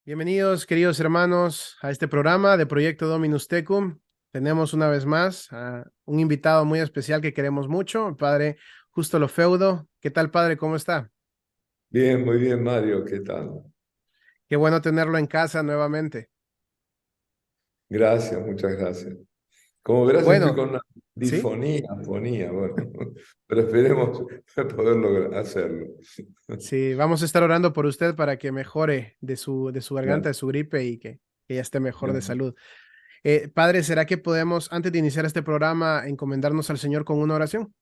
Bienvenidos, queridos hermanos, a este programa de Proyecto Dominus Tecum. Tenemos una vez más a un invitado muy especial que queremos mucho, el padre Justo Lofeudo. ¿Qué tal, padre? ¿Cómo está? Bien, muy bien, Mario, ¿qué tal? Qué bueno tenerlo en casa nuevamente. Gracias, muchas gracias. Como verás, estoy Bueno, con una sí, fonía, bueno, pero esperemos poder hacerlo. sí, vamos a estar orando por usted para que mejore de su garganta, de Gracias, su gripe y que ya esté mejor de gracias. salud. Padre, ¿será que podemos, antes de iniciar este programa, encomendarnos al Señor con una oración?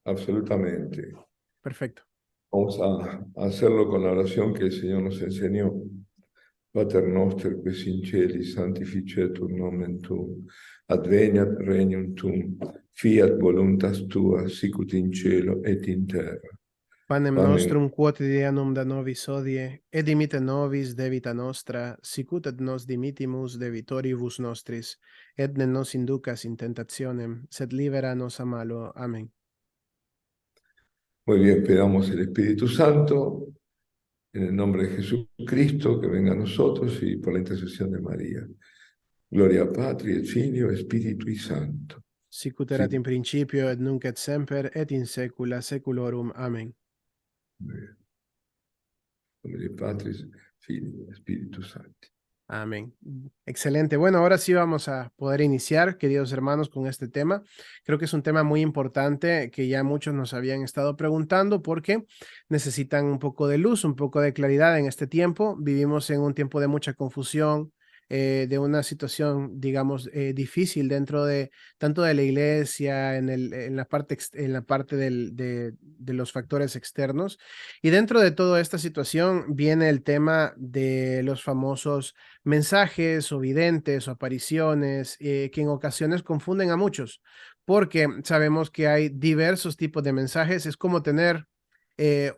Absolutamente. Perfecto. Vamos a hacerlo con la oración que el Señor nos enseñó. Pater noster, qui in celi, sanctificetur nomen tuum, adveniat regnum tuum, fiat voluntas tua, sicut in cielo et in terra. Panem Pane nostrum quotidianum da nobis hodie, et dimitte nobis debita nostra, sicut et nos dimittimus debitoribus nostris, et ne nos inducas in tentationem, sed libera nos a malo. Amén. Muy bien, pedamos el Espíritu Santo en el nombre de Jesucristo, que venga a nosotros y por la intercesión de María. Gloria a Patri, et Filio, et Spiritui Santo. Sicut Sí, erat in principio, et nunc et semper, et in saecula saeculorum. Amén. muy bien. Gloria a Patri, Filio, Spiritus Sancti. Amén. Excelente. Bueno, ahora sí vamos a poder iniciar, queridos hermanos, con este tema. Creo que es un tema muy importante que ya muchos nos habían estado preguntando porque necesitan un poco de luz, un poco de claridad en este tiempo. Vivimos en un tiempo de mucha confusión, de una situación, digamos, difícil dentro de tanto de la iglesia, en la parte de los factores externos. Y dentro de toda esta situación viene el tema de los famosos mensajes o videntes o apariciones que en ocasiones confunden a muchos, porque sabemos que hay diversos tipos de mensajes. Es como tener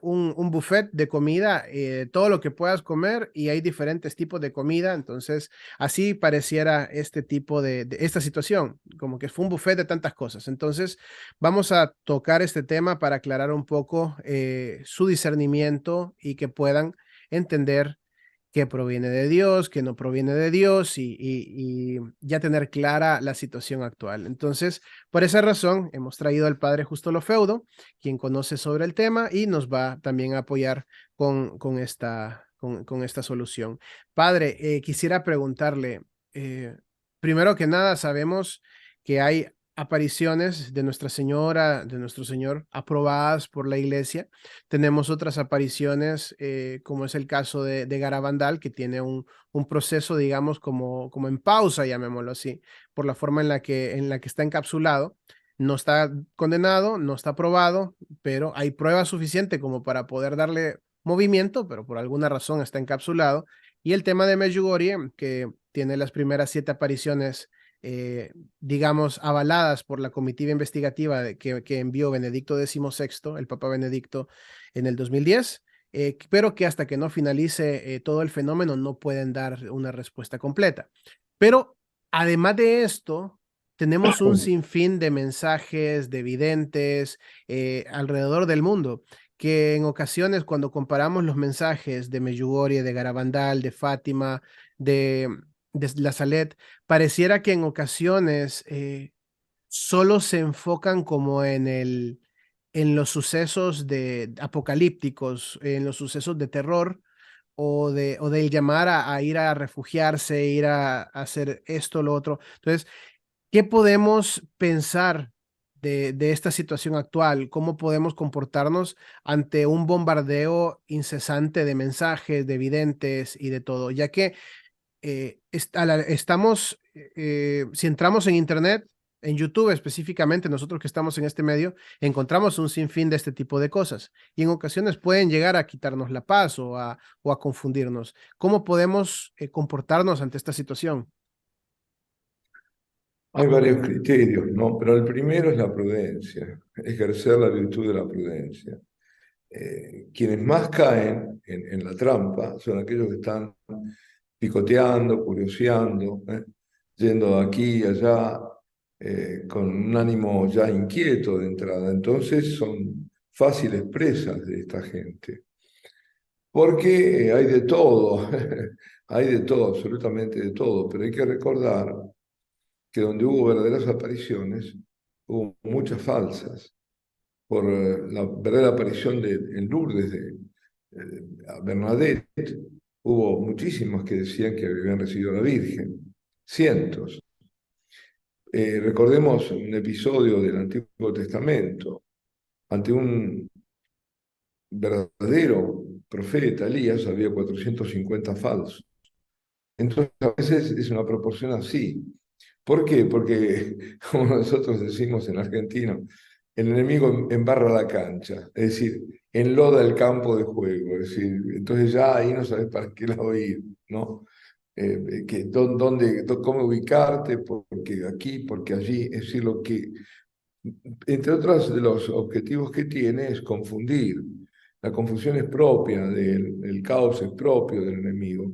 un buffet de comida, todo lo que puedas comer y hay diferentes tipos de comida. Entonces, así pareciera este tipo de esta situación, como que fue un buffet de tantas cosas. Entonces, vamos a tocar este tema para aclarar un poco su discernimiento y que puedan entender que proviene de Dios, que no proviene de Dios y ya tener clara la situación actual. Entonces, por esa razón, hemos traído al padre Justo Lofeudo, quien conoce sobre el tema y nos va también a apoyar con esta solución. Padre, quisiera preguntarle, eh, primero que nada, sabemos que hay apariciones de Nuestra Señora, de nuestro Señor, aprobadas por la Iglesia. Tenemos otras apariciones, como es el caso de Garabandal, que tiene un proceso, digamos, como en pausa, llamémoslo así, por la forma en la que está encapsulado. No está condenado, no está probado, pero hay prueba suficiente como para poder darle movimiento, pero por alguna razón está encapsulado. Y el tema de Medjugorje, que tiene las primeras 7 apariciones, digamos, avaladas por la comitiva investigativa que envió Benedicto XVI, el Papa Benedicto, en el 2010, pero que hasta que no finalice todo el fenómeno no pueden dar una respuesta completa. Pero además de esto, tenemos un sinfín de mensajes, de videntes alrededor del mundo, que en ocasiones cuando comparamos los mensajes de Medjugorje, de Garabandal, de Fátima, de La Salette, pareciera que en ocasiones solo se enfocan como en los sucesos apocalípticos, en los sucesos de terror o del llamar a ir a refugiarse, ir a hacer esto, lo otro. Entonces, ¿qué podemos pensar de esta situación actual? ¿Cómo podemos comportarnos ante un bombardeo incesante de mensajes, de videntes y de todo? Ya que estamos, si entramos en Internet, en YouTube específicamente, nosotros que estamos en este medio, encontramos un sinfín de este tipo de cosas y en ocasiones pueden llegar a quitarnos la paz o a confundirnos. ¿Cómo podemos comportarnos ante esta situación? hay varios criterios, ¿no? Pero el primero es la prudencia, ejercer la virtud de la prudencia. Quienes más caen en la trampa son aquellos que están picoteando, curioseando, yendo de aquí y allá, con un ánimo ya inquieto de entrada. Entonces son fáciles presas de esta gente. porque hay de todo, hay de todo, absolutamente de todo, pero hay que recordar que donde hubo verdaderas apariciones, hubo muchas falsas. Por la verdadera aparición en Lourdes de Bernadette, hubo muchísimos que decían que habían recibido a la Virgen, cientos. Recordemos un episodio del Antiguo Testamento, ante un verdadero profeta, Elías, había 450 falsos. Entonces, a veces es una proporción así. ¿Por qué? Porque, como nosotros decimos en argentino, el enemigo embarra la cancha, es decir, enloda el campo de juego, es decir, entonces ya ahí no sabes para qué lado ir, ¿no? Cómo ubicarte, porque aquí, porque allí, es decir, lo que, entre otros de los objetivos que tiene es confundir. La confusión es propia el caos es propio del enemigo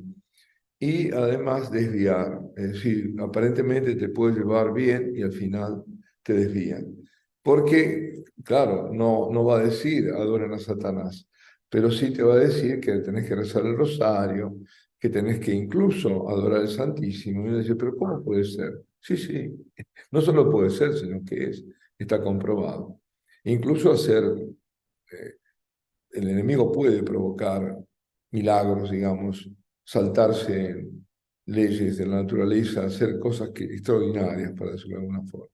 y además desviar. Es decir, aparentemente te puede llevar bien y al final te desvían. Porque, claro, no va a decir adoren a Satanás, pero sí te va a decir que tenés que rezar el rosario, que tenés que incluso adorar al Santísimo. Y uno dice, pero ¿cómo puede ser? Sí, sí, no solo puede ser, sino que está comprobado. Incluso eh, el enemigo puede provocar milagros, digamos, saltarse leyes de la naturaleza, hacer cosas extraordinarias, para decirlo de alguna forma.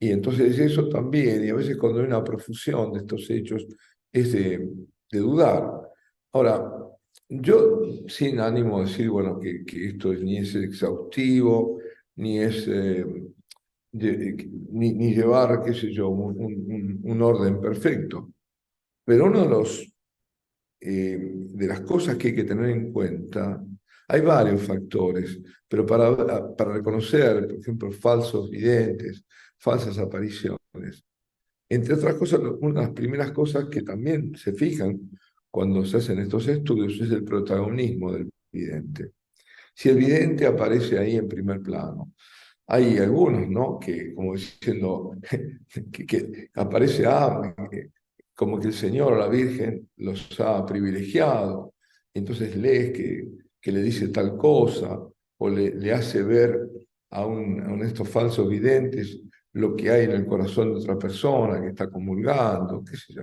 Y entonces eso también, y a veces cuando hay una profusión de estos hechos, es de dudar. Ahora, yo sin ánimo de decir, bueno, que esto ni es exhaustivo, ni es... ni llevar, qué sé yo, un orden perfecto. Pero uno de las cosas que hay que tener en cuenta, hay varios factores, pero para reconocer, por ejemplo, falsos videntes, falsas apariciones, entre otras cosas, una de las primeras cosas que también se fijan cuando se hacen estos estudios es el protagonismo del vidente. Si el vidente aparece ahí en primer plano, hay algunos, ¿no? Que, como diciendo, que aparece como que el Señor o la Virgen los ha privilegiado. Entonces lees que le dice tal cosa, o le hace ver a estos falsos videntes lo que hay en el corazón de otra persona que está comulgando, qué sé yo.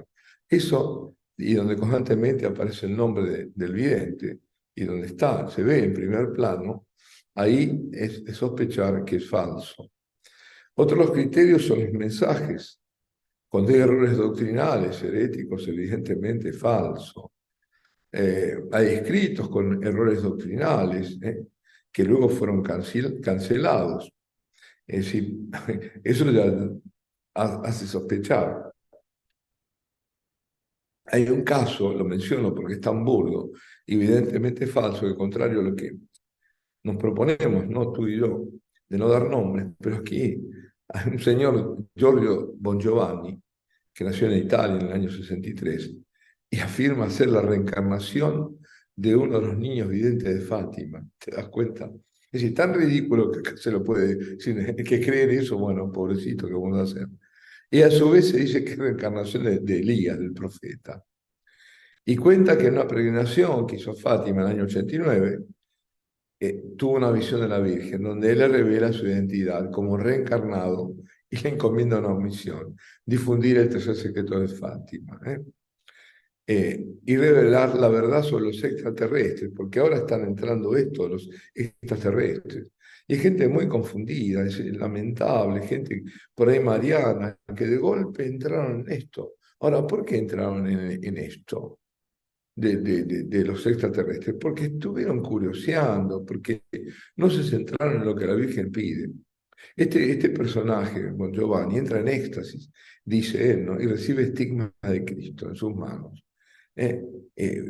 Eso, y donde constantemente aparece el nombre del vidente, y donde está, se ve en primer plano, ahí es de sospechar que es falso. Otros los criterios son los mensajes. Cuando hay errores doctrinales, heréticos, evidentemente falso. Hay escritos con errores doctrinales que luego fueron cancelados. Es decir, eso ya hace sospechar. Hay un caso, lo menciono porque es tan burdo, evidentemente falso, que contrario a lo que nos proponemos, no tú y yo, de no dar nombres, pero aquí hay un señor, Giorgio Bongiovanni, que nació en Italia en el año 63, y afirma ser la reencarnación de uno de los niños videntes de Fátima. ¿Te das cuenta? Es decir, tan ridículo que se lo puede decir, que creer eso, bueno, pobrecito, ¿qué vamos a hacer? Y a su vez se dice que es reencarnación de Elías, del profeta. Y cuenta que en una peregrinación que hizo Fátima en el año 89, tuvo una visión de la Virgen, donde él le revela su identidad como reencarnado y le encomienda una misión, difundir el tercer secreto de Fátima, y revelar la verdad sobre los extraterrestres, porque ahora están entrando los extraterrestres. Y hay gente muy confundida, es lamentable, gente por ahí mariana, que de golpe entraron en esto. Ahora, ¿por qué entraron en esto? De los extraterrestres, porque estuvieron curioseando, porque no se centraron en lo que la Virgen pide. Este personaje, Bon Giovanni, entra en éxtasis, dice él, ¿no? Y recibe estigmas de Cristo en sus manos. Eh,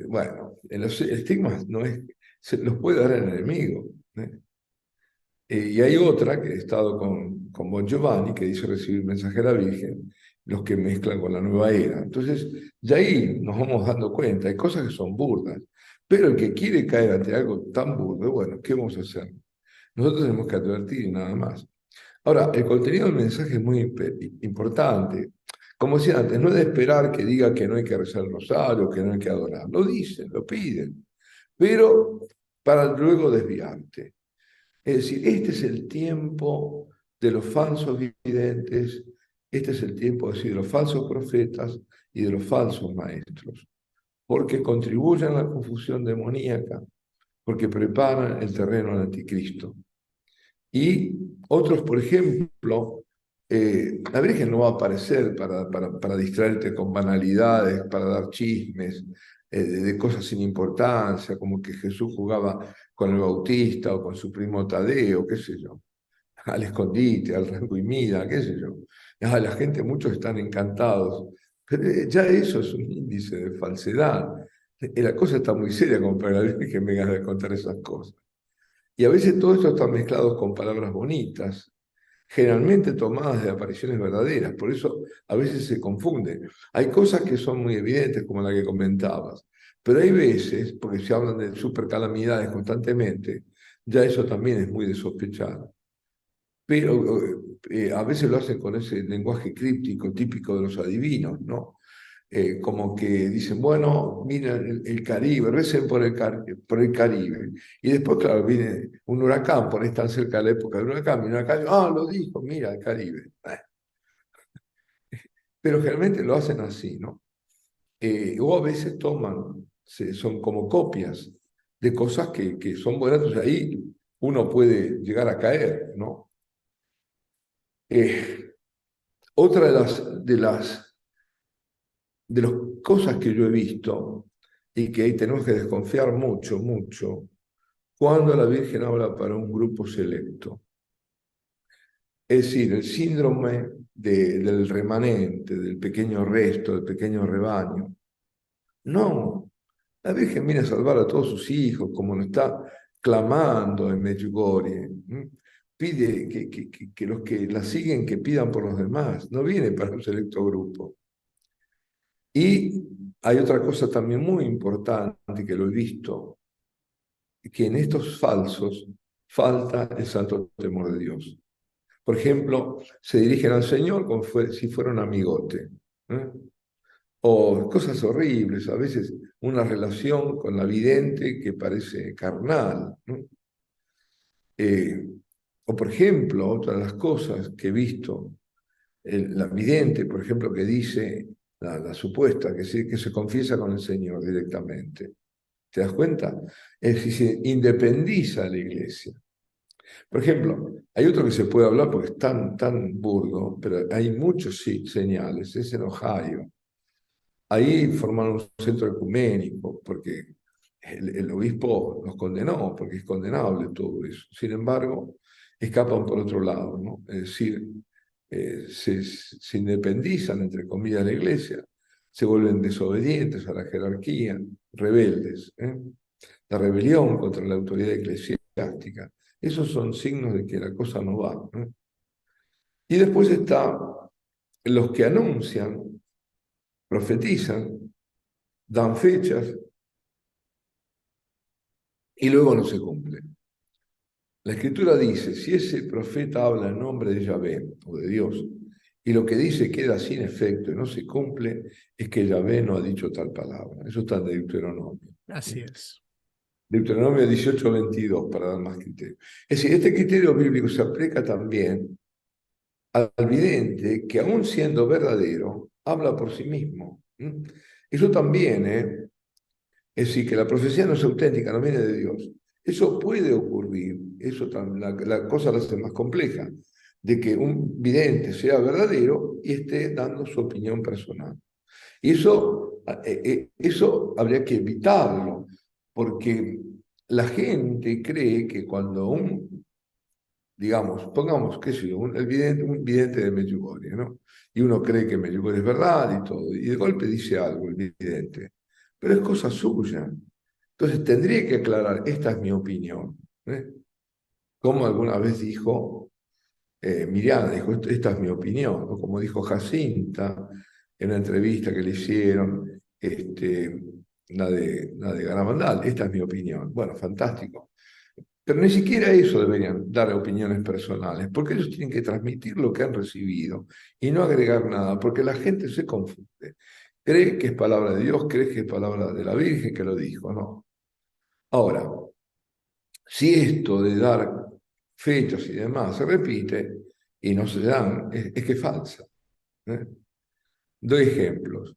bueno, los estigmas no es, se los puede dar el enemigo. ¿Eh? Y hay otra que he estado con Bon Giovanni, que dice recibir mensaje de la Virgen, los que mezclan con la nueva era. Entonces, ya ahí nos vamos dando cuenta, hay cosas que son burdas, pero el que quiere caer ante algo tan burdo, bueno, ¿qué vamos a hacer? Nosotros tenemos que advertir y nada más. Ahora, el contenido del mensaje es muy importante. Como decía antes, no es de esperar que diga que no hay que rezar el rosario, que no hay que adorar. Lo dicen, lo piden, pero para luego desviarte. Es decir, este es el tiempo de los falsos videntes, este es el tiempo así, de los falsos profetas y de los falsos maestros, porque contribuyen a la confusión demoníaca, porque preparan el terreno al anticristo. Y otros, por ejemplo, la Virgen no va a aparecer para distraerte con banalidades, para dar chismes de cosas sin importancia, como que Jesús jugaba con el Bautista o con su primo Tadeo, qué sé yo, al escondite, al rango y mida, qué sé yo. La gente, muchos están encantados, pero ya eso es un índice de falsedad. La cosa está muy seria como para la Virgen me venga a contar esas cosas. Y a veces todo esto está mezclado con palabras bonitas, generalmente tomadas de apariciones verdaderas, por eso a veces se confunde. Hay cosas que son muy evidentes, como la que comentabas, pero hay veces, porque se hablan de supercalamidades constantemente, ya eso también es muy de sospechar. Pero a veces lo hacen con ese lenguaje críptico típico de los adivinos, ¿no? Como que dicen, bueno, miren el Caribe, recen por el Caribe. Y después, claro, viene un huracán, por ahí están cerca de la época del huracán, viene un huracán, lo dijo, mira, el Caribe. Pero generalmente lo hacen así, ¿no? O a veces toman, son como copias de cosas que son buenas, entonces ahí uno puede llegar a caer, ¿no? Eh, otra de las cosas que yo he visto y que ahí tenemos que desconfiar mucho, mucho, cuando la Virgen habla para un grupo selecto. Es decir, el síndrome del remanente, del pequeño resto, del pequeño rebaño. No, la Virgen viene a salvar a todos sus hijos, como lo está clamando en Medjugorje. Pide que los que la siguen que pidan por los demás, no viene para un selecto grupo. Y hay otra cosa también muy importante que lo he visto, que en estos falsos falta el santo temor de Dios. Por ejemplo, se dirigen al Señor como si fuera un amigote. ¿Eh? O cosas horribles, a veces una relación con la vidente que parece carnal. ¿No? Eh, o por ejemplo, otra de las cosas que he visto, la vidente, por ejemplo, que dice, la supuesta, que se confiesa con el Señor directamente. ¿Te das cuenta? Es decir, se independiza de la iglesia. Por ejemplo, hay otro que se puede hablar porque es tan burdo, pero hay muchos señales, es en Ohio. Ahí formaron un centro ecuménico porque el obispo los condenó, porque es condenable todo eso. Sin embargo, escapan por otro lado, ¿no? Es decir, se independizan, entre comillas, de la iglesia, se vuelven desobedientes a la jerarquía, rebeldes. La rebelión contra la autoridad eclesiástica. Esos son signos de que la cosa no va. ¿No? Y después está los que anuncian, profetizan, dan fechas y luego no se cumplen. La escritura dice, si ese profeta habla en nombre de Yahvé o de Dios, y lo que dice queda sin efecto y no se cumple, es que Yahvé no ha dicho tal palabra. Eso está en Deuteronomio. Así es. Deuteronomio 18:22, para dar más criterio. Es decir, este criterio bíblico se aplica también al vidente que, aun siendo verdadero, habla por sí mismo. Eso también, es decir, que la profecía no es auténtica, no viene de Dios. Eso puede ocurrir, eso la cosa la hace más compleja, de que un vidente sea verdadero y esté dando su opinión personal. Y eso habría que evitarlo, porque la gente cree que cuando digamos, pongamos, qué sé yo, un vidente de Medjugorje, ¿no? Y uno cree que Medjugorje es verdad y todo, y de golpe dice algo el vidente, pero es cosa suya. Entonces tendría que aclarar, esta es mi opinión. ¿Eh? Como alguna vez dijo Miriam, dijo, esta es mi opinión, o como dijo Jacinta en una entrevista que le hicieron, la de Garabandal, esta es mi opinión. Bueno, fantástico. Pero ni siquiera eso deberían dar opiniones personales, porque ellos tienen que transmitir lo que han recibido y no agregar nada, porque la gente se confunde. Cree que es palabra de Dios, cree que es palabra de la Virgen que lo dijo, ¿no? Ahora, si esto de dar fechas y demás se repite y no se dan, es que es falsa. ¿Eh? Doy ejemplos.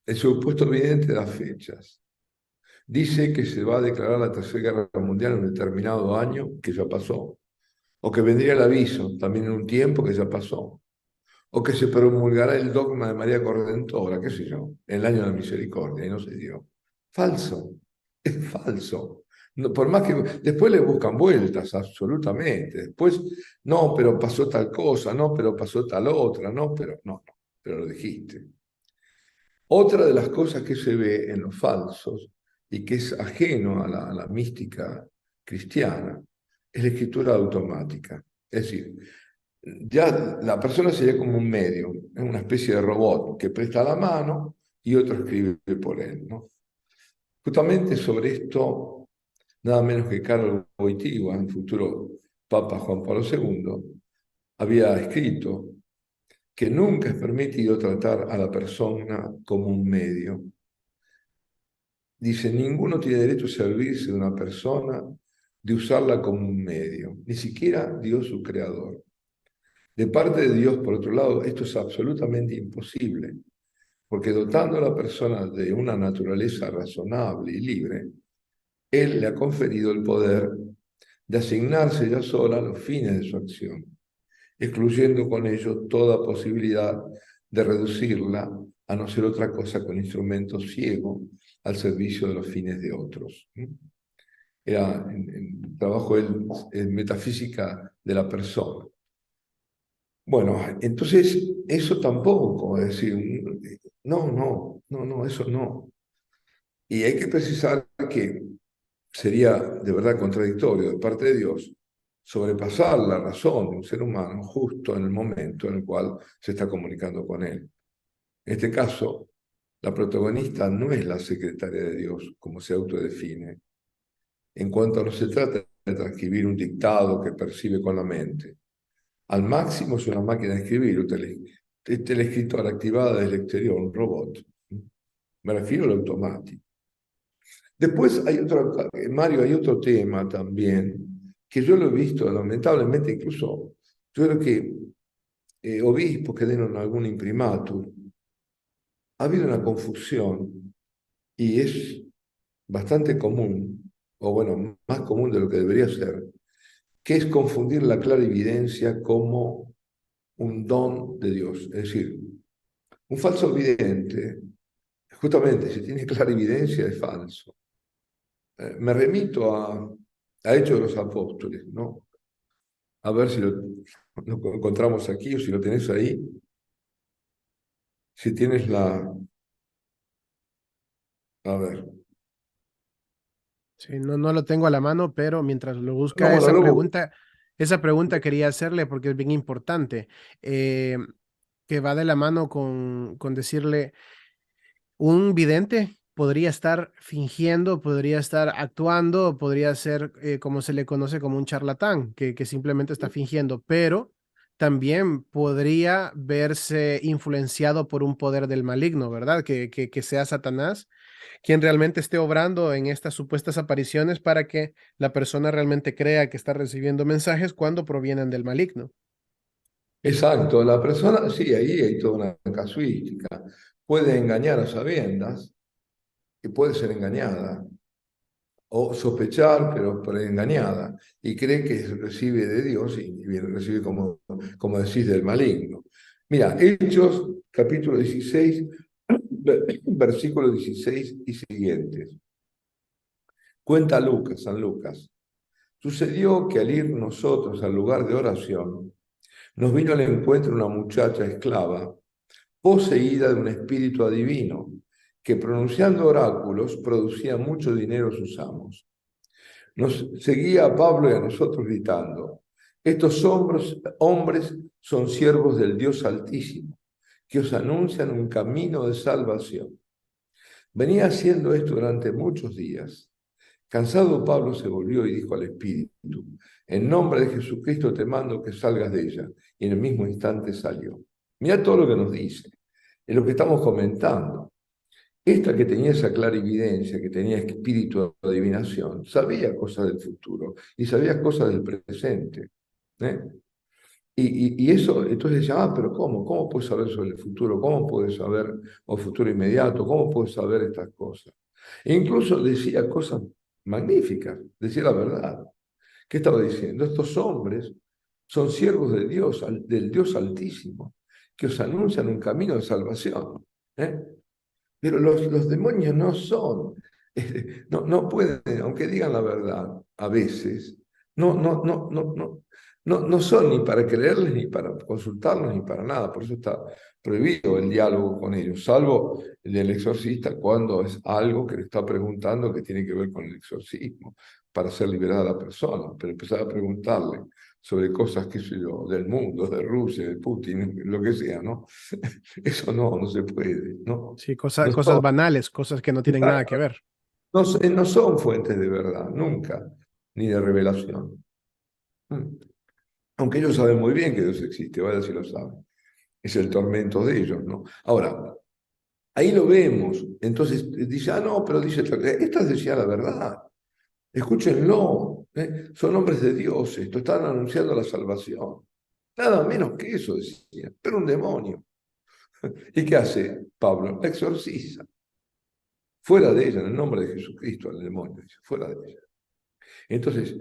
El supuesto vidente da fechas. Dice que se va a declarar la Tercera Guerra Mundial en un determinado año que ya pasó, o que vendría el aviso también en un tiempo que ya pasó, o que se promulgará el dogma de María Corredentora, qué sé yo, en el año de la misericordia, y no se dio. Falso, es falso. No, por más que después le buscan vueltas, absolutamente. Después, no, pero pasó tal cosa, no, pero pasó tal otra, no, pero no, no, pero lo dijiste. Otra de las cosas que se ve en los falsos y que es ajeno a la mística cristiana es la escritura automática. Es decir, ya la persona sería como un medio, es una especie de robot que presta la mano y otro escribe por él, ¿no? Justamente sobre esto, nada menos que Karol Wojtyła, el futuro Papa Juan Pablo II, había escrito que nunca es permitido tratar a la persona como un medio. Dice, ninguno tiene derecho a servirse de una persona, de usarla como un medio, ni siquiera Dios su creador. De parte de Dios, por otro lado, esto es absolutamente imposible, porque dotando a la persona de una naturaleza razonable y libre, Él le ha conferido el poder de asignarse ya sola los fines de su acción, excluyendo con ello toda posibilidad de reducirla a no ser otra cosa que un instrumento ciego al servicio de los fines de otros. Era en trabajo en metafísica de la persona. Bueno, entonces eso tampoco, es decir, no, no, no, no, eso no. Y hay que precisar que sería de verdad contradictorio de parte de Dios sobrepasar la razón de un ser humano justo en el momento en el cual se está comunicando con él. En este caso, la protagonista no es la secretaria de Dios, como se autodefine, en cuanto no se trata de transcribir un dictado que percibe con la mente. Al máximo es una máquina de escribir, un teleescritor activada desde el exterior, un robot. Me refiero al automático. Después hay otro, Mario, hay otro tema también, que yo lo he visto, lamentablemente, incluso, yo creo que obispos que dieron algún imprimatur, ha habido una confusión y es bastante común, o bueno, más común de lo que debería ser, que es confundir la clarividencia como un don de Dios. Es decir, un falso vidente, justamente si tiene clarividencia, es falso. Me remito a Hechos de los Apóstoles, ¿no? A ver si lo encontramos aquí o si lo tenés ahí. Si tienes la... A ver. Sí, no, no lo tengo a la mano, pero mientras lo No, busca, bueno, luego... esa pregunta quería hacerle porque es bien importante, que va de la mano con decirle, un vidente podría estar fingiendo, podría estar actuando, podría ser como se le conoce como un charlatán, que simplemente está fingiendo, pero también podría verse influenciado por un poder del maligno, ¿verdad? Que sea Satanás quien realmente esté obrando en estas supuestas apariciones para que la persona realmente crea que está recibiendo mensajes cuando provienen del maligno. Exacto, la persona, sí, ahí hay toda una casuística. Puede engañar a sabiendas y puede ser engañada, o sospechar, pero engañada, y cree que recibe de Dios y bien, recibe, como decís, del maligno. Mira, Hechos, capítulo 16, versículo 16 y siguientes. Cuenta Lucas, San Lucas. Sucedió que al ir nosotros al lugar de oración, nos vino al encuentro una muchacha esclava, poseída de un espíritu adivino, que pronunciando oráculos producía mucho dinero a sus amos. Nos seguía a Pablo y a nosotros gritando, estos hombres son siervos del Dios Altísimo, que os anuncian un camino de salvación. Venía haciendo esto durante muchos días. Cansado, Pablo se volvió y dijo al espíritu: en nombre de Jesucristo te mando que salgas de ella. Y en el mismo instante salió. Mira todo lo que nos dice. Es lo que estamos comentando. Esta que tenía esa clarividencia, que tenía espíritu de adivinación, sabía cosas del futuro y sabía cosas del presente. ¿Eh? Y eso, entonces decía, pero ¿cómo? ¿Cómo puedes saber sobre el futuro? ¿Cómo puedes saber o futuro inmediato? ¿Cómo puedes saber estas cosas? E incluso decía cosas magníficas, decía la verdad. ¿Qué estaba diciendo? Estos hombres son siervos de Dios, del Dios Altísimo, que os anuncian un camino de salvación. ¿Eh? Pero los demonios no son, no pueden, aunque digan la verdad, a veces, no son ni para creerles, ni para consultarlos, ni para nada. Por eso está prohibido el diálogo con ellos, salvo el del exorcista cuando es algo que le está preguntando que tiene que ver con el exorcismo, para ser liberada la persona. Pero empezar a preguntarle sobre cosas, qué sé yo, del mundo, de Rusia, de Putin, lo que sea, ¿no? Eso no se puede, ¿no? Sí, No cosas son, banales, cosas que no tienen nada que ver. no son fuentes de verdad, nunca, ni de revelación. Mm. Aunque ellos saben muy bien que Dios existe, vaya si lo saben. Es el tormento de ellos, ¿no? Ahora, ahí lo vemos. Entonces dice, no, pero dice, estas decían la verdad. Escúchenlo, ¿eh? Son hombres de Dios, esto están anunciando la salvación. Nada menos que eso decía, pero un demonio. ¿Y qué hace Pablo? La exorciza. Fuera de ella, en el nombre de Jesucristo, al demonio, dice, fuera de ella. Entonces,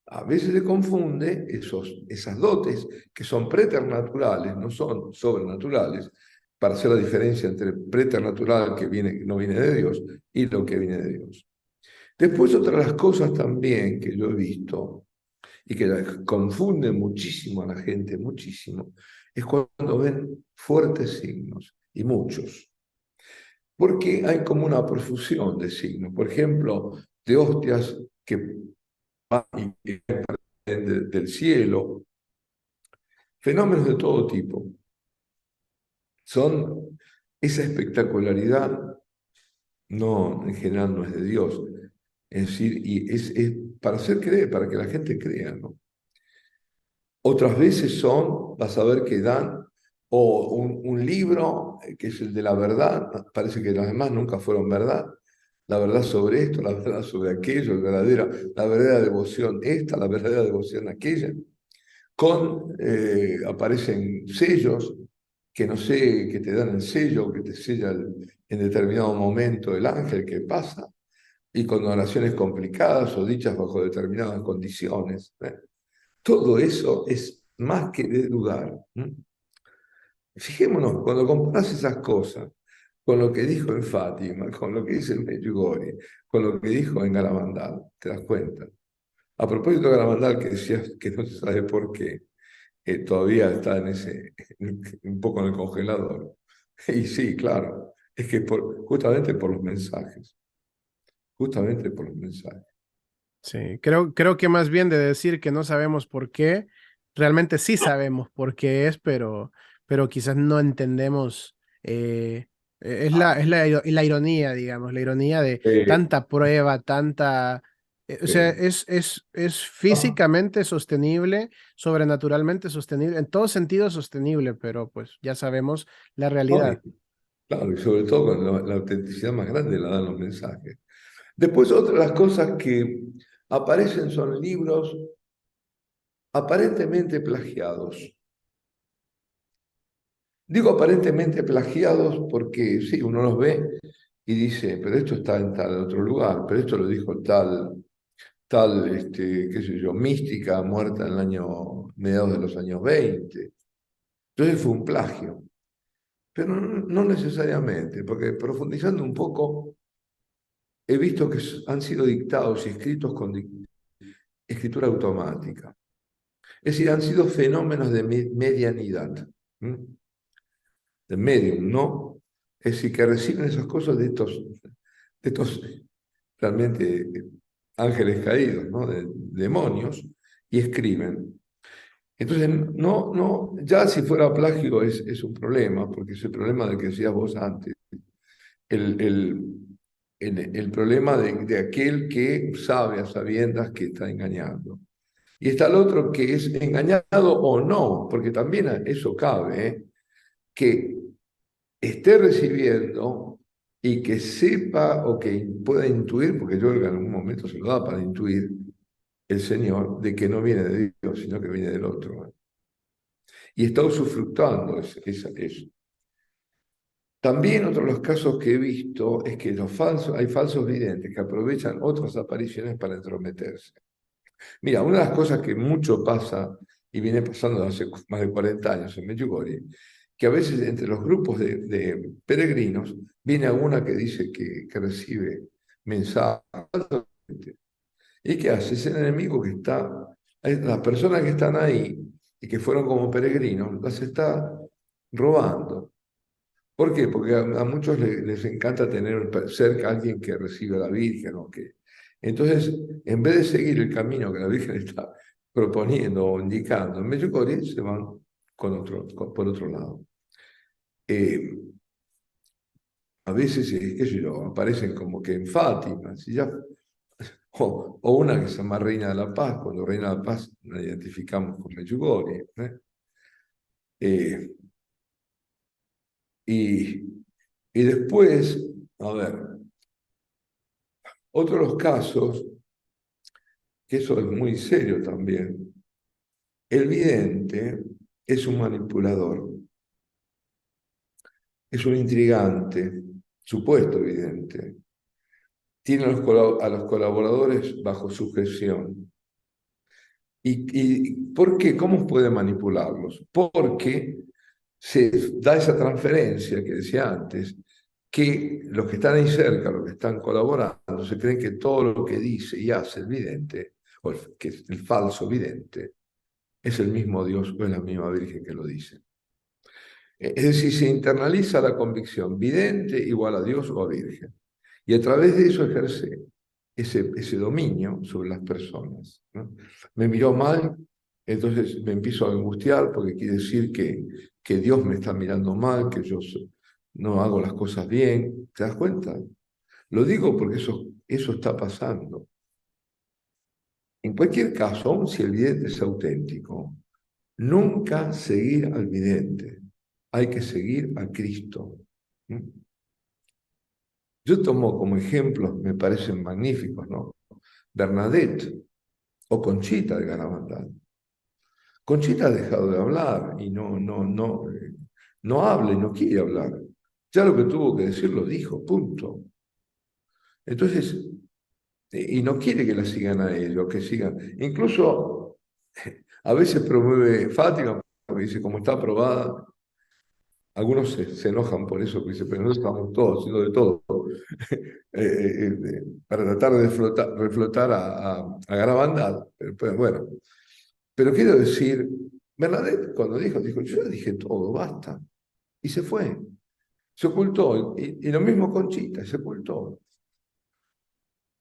a veces se confunde esas dotes que son preternaturales, no son sobrenaturales, para hacer la diferencia entre preternatural, que no viene de Dios, y lo que viene de Dios. Después, otra de las cosas también que yo he visto y que confunden muchísimo a la gente, muchísimo, es cuando ven fuertes signos, y muchos. Porque hay como una profusión de signos. Por ejemplo, de hostias que van y caen del cielo, fenómenos de todo tipo. Son esa espectacularidad, no, en general no es de Dios. Es decir, y es para hacer creer, para que la gente crea, ¿no? Otras veces vas a ver que dan o un libro que es el de la verdad, parece que los demás nunca fueron verdad. La verdad sobre esto, la verdad sobre aquello, la verdadera devoción esta, la verdadera devoción aquella. Aparecen sellos que no sé, que te dan el sello, que te sella en determinado momento el ángel que pasa, y con oraciones complicadas o dichas bajo determinadas condiciones. Todo eso es más que de dudar. Fijémonos, cuando comparas esas cosas con lo que dijo en Fátima, con lo que dice en Medjugorje, con lo que dijo en Garabandal, te das cuenta. A propósito de Garabandal, que decías que no se sabe por qué, todavía está un poco en el congelador. Y sí, claro, es que justamente por los mensajes, justamente por los mensajes. Sí, creo que más bien de decir que no sabemos por qué, realmente sí sabemos por qué es, pero quizás no entendemos. La ironía, digamos, la ironía de Eh, tanta prueba, tanta. O sea, eh, es ah, físicamente sostenible, sobrenaturalmente sostenible, en todo sentido sostenible, pero pues ya sabemos la no, realidad. claro, y sobre todo con la autenticidad más grande la dan los mensajes. Después, otra de las cosas que aparecen son libros aparentemente plagiados. Digo aparentemente plagiados porque sí, uno los ve y dice, pero esto está en tal otro lugar, pero esto lo dijo qué sé yo, mística muerta en el año, mediados de los años 20. Entonces fue un plagio, pero no necesariamente, porque profundizando un poco, he visto que han sido dictados y escritos con escritura automática. Es decir, han sido fenómenos de medianidad, de medium, ¿no? Es decir, que reciben esas cosas de estos realmente ángeles caídos, ¿no? De demonios, y escriben. Entonces, ya si fuera plagio es un problema, porque es el problema del que decías vos antes. El, el, el problema de aquel que sabe a sabiendas que está engañando. Y está el otro que es engañado o no, porque también eso cabe, que esté recibiendo y que sepa o que pueda intuir, porque yo creo que en algún momento se lo da para intuir el Señor, de que no viene de Dios, sino que viene del otro. Y está usufructuando eso. También otro de los casos que he visto es que hay falsos videntes que aprovechan otras apariciones para entrometerse. Mira, una de las cosas que mucho pasa y viene pasando hace más de 40 años en Medjugorje, que a veces entre los grupos de peregrinos viene alguna que dice que recibe mensajes. ¿Y qué hace? Es el enemigo que está, las personas que están ahí y que fueron como peregrinos, las está robando. ¿Por qué? Porque a muchos les encanta tener cerca a alguien que recibe a la Virgen o que... Entonces, en vez de seguir el camino que la Virgen está proponiendo o indicando en Medjugorje, se van por otro lado. A veces, qué sé yo, aparecen como que en Fátima, si ya, o una que se llama Reina de la Paz, cuando Reina de la Paz la identificamos con Medjugorje. Eh, y, y después, a ver, otro de los casos, que eso es muy serio también, el vidente es un manipulador, es un intrigante, supuesto vidente, tiene a los colaboradores bajo sujeción. ¿Y por qué? ¿Cómo puede manipularlos? Porque se da esa transferencia que decía antes, que los que están ahí cerca, los que están colaborando, se creen que todo lo que dice y hace el vidente, o que es el falso vidente, es el mismo Dios o es la misma Virgen que lo dice. Es decir, se internaliza la convicción, vidente igual a Dios o a Virgen. Y a través de eso ejerce ese dominio sobre las personas, ¿no? Me miró mal, entonces me empiezo a angustiar porque quiere decir que Dios me está mirando mal, que yo no hago las cosas bien. ¿Te das cuenta? Lo digo porque eso está pasando. En cualquier caso, aun si el vidente es auténtico, nunca seguir al vidente. Hay que seguir a Cristo. ¿Mm? Yo tomo como ejemplos, me parecen magníficos, ¿no? Bernadette o Conchita de Garabandal. Conchita ha dejado de hablar y no habla y no quiere hablar. Ya lo que tuvo que decir lo dijo, punto. Entonces, y no quiere que la sigan a ellos, que sigan. Incluso a veces promueve Fátima, porque dice, como está aprobada, algunos se enojan por eso, porque dicen, pero nosotros estamos todos haciendo de todo para tratar de reflotar a Garabandal. Pero bueno, pero quiero decir, Bernadette cuando dijo, yo ya dije todo, basta. Y se fue, se ocultó. Y lo mismo Conchita, se ocultó.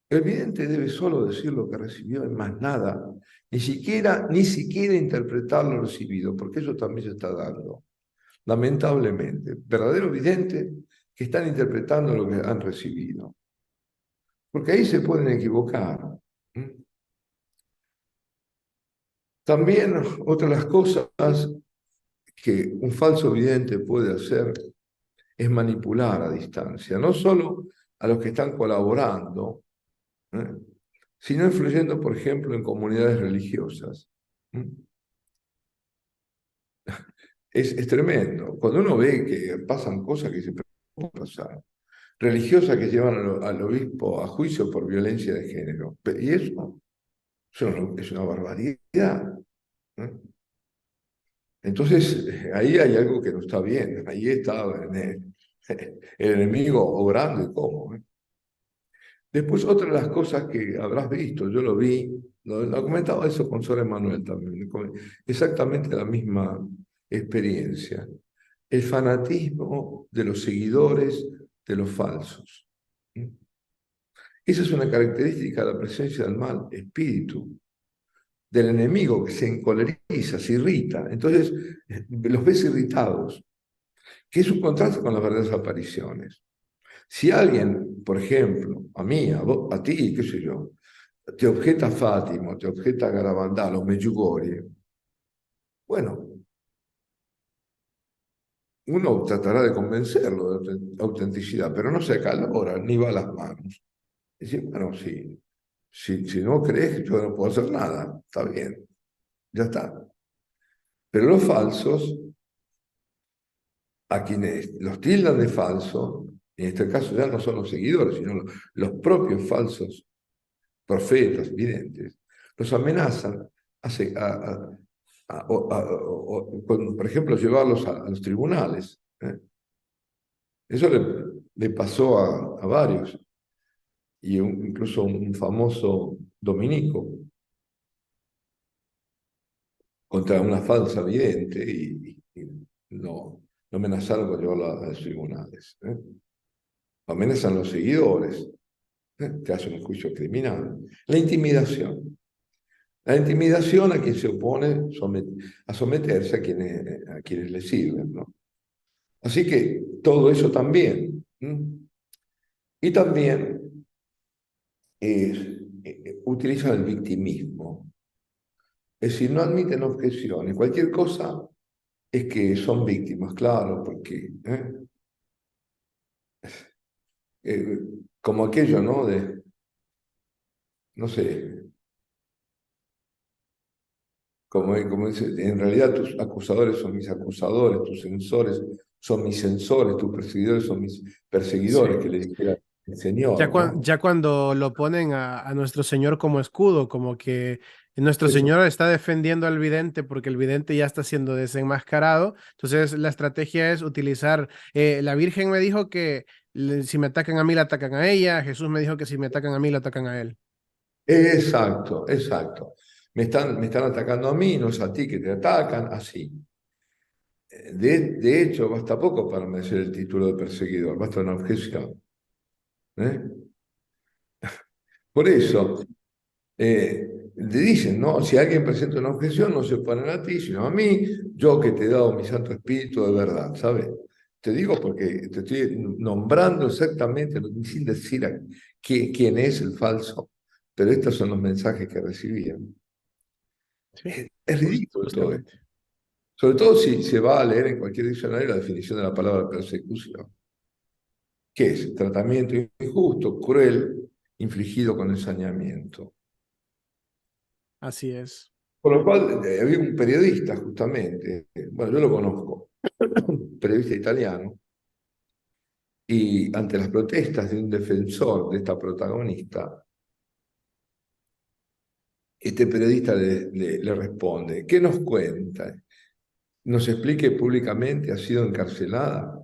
El vidente debe solo decir lo que recibió y más nada. Ni siquiera interpretar lo recibido, porque eso también se está dando. Lamentablemente, verdaderos videntes que están interpretando lo que han recibido. Porque ahí se pueden equivocar. También otra de las cosas que un falso vidente puede hacer es manipular a distancia, no solo a los que están colaborando, ¿eh? Sino influyendo, por ejemplo, en comunidades religiosas. ¿Eh? Es tremendo. Cuando uno ve que pasan cosas que se pueden pasar, religiosas que llevan al obispo a juicio por violencia de género, y eso es una barbaridad. ¿Eh? Entonces, ahí hay algo que no está bien, ahí está el enemigo obrando y cómo. ¿Eh? Después, otra de las cosas que habrás visto, yo lo vi, lo comentaba eso con Sor Emanuel también, exactamente la misma experiencia. El fanatismo de los seguidores de los falsos. Esa es una característica de la presencia del mal espíritu, del enemigo que se encoleriza, se irrita. Entonces, los ves irritados, que es un contraste con las verdaderas apariciones. Si alguien, por ejemplo, a mí, a vos, a ti, qué sé yo, te objeta Fátima, te objeta Garabandal o Medjugorje, bueno, uno tratará de convencerlo de autenticidad, pero no se acalora ni va a las manos. Es decir, bueno, si no crees, yo no puedo hacer nada, está bien, ya está. Pero los falsos, a quienes los tildan de falso, en este caso ya no son los seguidores, sino los propios falsos profetas, videntes, los amenazan con, por ejemplo, llevarlos a los tribunales. Eso le pasó a varios, y incluso un famoso dominico contra una falsa vidente, y lo amenazaron con llevarlo a los tribunales. Amenazan los seguidores, que hacen un juicio criminal. La intimidación. La intimidación a quien se opone a someterse a quienes le sirven, ¿no? Así que todo eso también. Y también utilizan el victimismo. Es decir, no admiten objeciones. Cualquier cosa es que son víctimas, claro, porque eh, como aquello, ¿no? No sé, como dice, en realidad tus acusadores son mis acusadores, tus censores son mis censores, tus perseguidores son mis perseguidores, Sí. que le dijera el Señor, ¿no? Ya cuando lo ponen a nuestro Señor como escudo, como que nuestro Eso. Señor está defendiendo al vidente porque el vidente ya está siendo desenmascarado. Entonces la estrategia es utilizar, la Virgen me dijo que si me atacan a mí, la atacan a ella. Jesús me dijo que si me atacan a mí, la atacan a él. Exacto, exacto. Me están atacando a mí, no es a ti que te atacan, así. De hecho, basta poco para merecer el título de perseguidor, basta una objeción. ¿Eh? Por eso, le dicen, ¿no? Si alguien presenta una objeción, no se oponen a ti, sino a mí, yo que te he dado mi Santo Espíritu de verdad, ¿sabes? Te digo porque te estoy nombrando exactamente, sin decir quién es el falso, pero estos son los mensajes que recibían. Sí, Es ridículo todo esto. justamente. Sobre todo si se va a leer en cualquier diccionario la definición de la palabra persecución, que es tratamiento injusto, cruel, infligido con ensañamiento. Así es. Por lo cual, había un periodista justamente, bueno, yo lo conozco, un periodista italiano, y ante las protestas de un defensor de esta protagonista, este periodista le responde, ¿qué nos cuenta? Nos explique públicamente, ha sido encarcelada,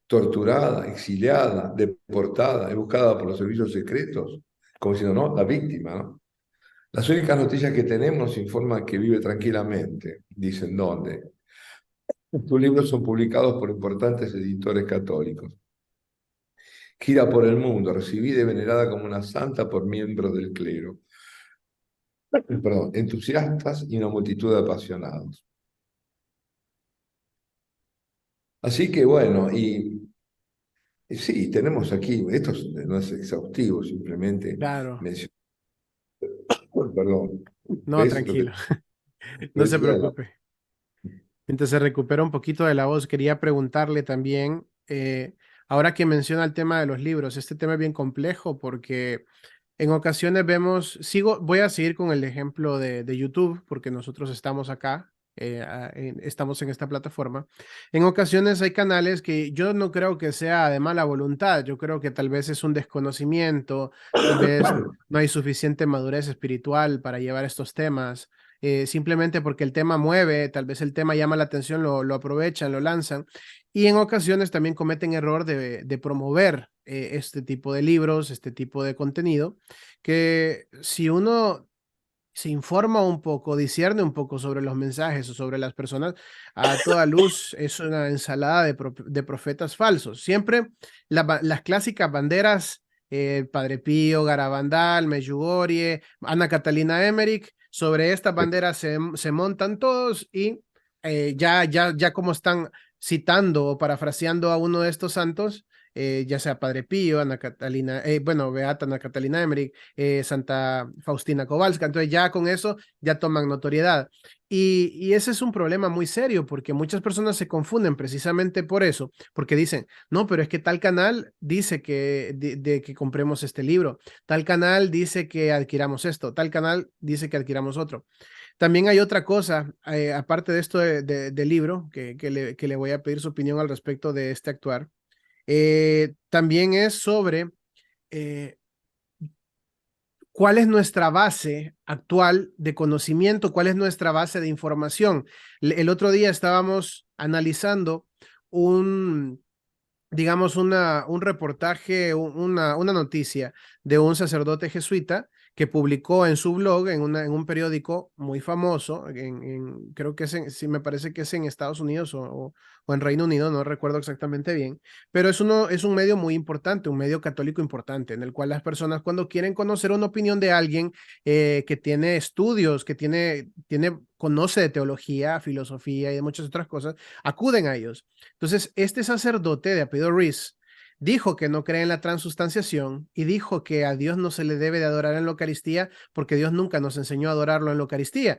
torturada, exiliada, deportada y buscada por los servicios secretos, como diciendo, no, la víctima, ¿no? Las únicas noticias que tenemos nos informan que vive tranquilamente. Dicen, ¿dónde? Tus libros son publicados por importantes editores católicos. Gira por el mundo, recibida y venerada como una santa por miembros del clero. Perdón, entusiastas y una multitud de apasionados. Así que bueno, y sí, tenemos aquí, esto no es exhaustivo, simplemente Claro. menciono, perdón, No, ¿ves lo que tranquilo. te No se decía de la... preocupe. Mientras se recupera un poquito de la voz, quería preguntarle también, ahora que menciona el tema de los libros, este tema es bien complejo porque en ocasiones vemos, voy a seguir con el ejemplo de YouTube porque nosotros estamos acá, estamos en esta plataforma. En ocasiones hay canales que yo no creo que sea de mala voluntad, yo creo que tal vez es un desconocimiento, tal vez no hay suficiente madurez espiritual para llevar estos temas. Simplemente porque el tema mueve, tal vez el tema llama la atención, lo aprovechan, lo lanzan, y en ocasiones también cometen error de promover este tipo de libros, este tipo de contenido, que si uno se informa un poco, discierne un poco sobre los mensajes o sobre las personas, a toda luz es una ensalada de profetas falsos. Siempre las clásicas banderas, Padre Pío, Garabandal, Medjugorje, Ana Catalina Emmerich, sobre estas banderas se montan todos y ya como están citando o parafraseando a uno de estos santos, ya sea Padre Pío, Ana Catalina, bueno, Beata Ana Catalina Emmerich, Santa Faustina Kowalska. Entonces ya con eso ya toman notoriedad. Y ese es un problema muy serio porque muchas personas se confunden precisamente por eso, porque dicen, no, pero es que tal canal dice de que compremos este libro, tal canal dice que adquiramos esto, tal canal dice que adquiramos otro. También hay otra cosa, aparte de esto del libro, que le voy a pedir su opinión al respecto de este actuar. También es sobre eh, cuál es nuestra base actual de conocimiento, cuál es nuestra base de información. El otro día estábamos analizando un, digamos, un reportaje, una noticia de un sacerdote jesuita que publicó en su blog, en un periódico muy famoso, creo que sí, me parece que es en Estados Unidos o en Reino Unido, no recuerdo exactamente bien, pero es un medio muy importante, un medio católico importante, en el cual las personas cuando quieren conocer una opinión de alguien que tiene estudios, conoce de teología, filosofía y de muchas otras cosas, acuden a ellos. Entonces, este sacerdote de apellido Rees dijo que no cree en la transustanciación y dijo que a Dios no se le debe de adorar en la Eucaristía porque Dios nunca nos enseñó a adorarlo en la Eucaristía.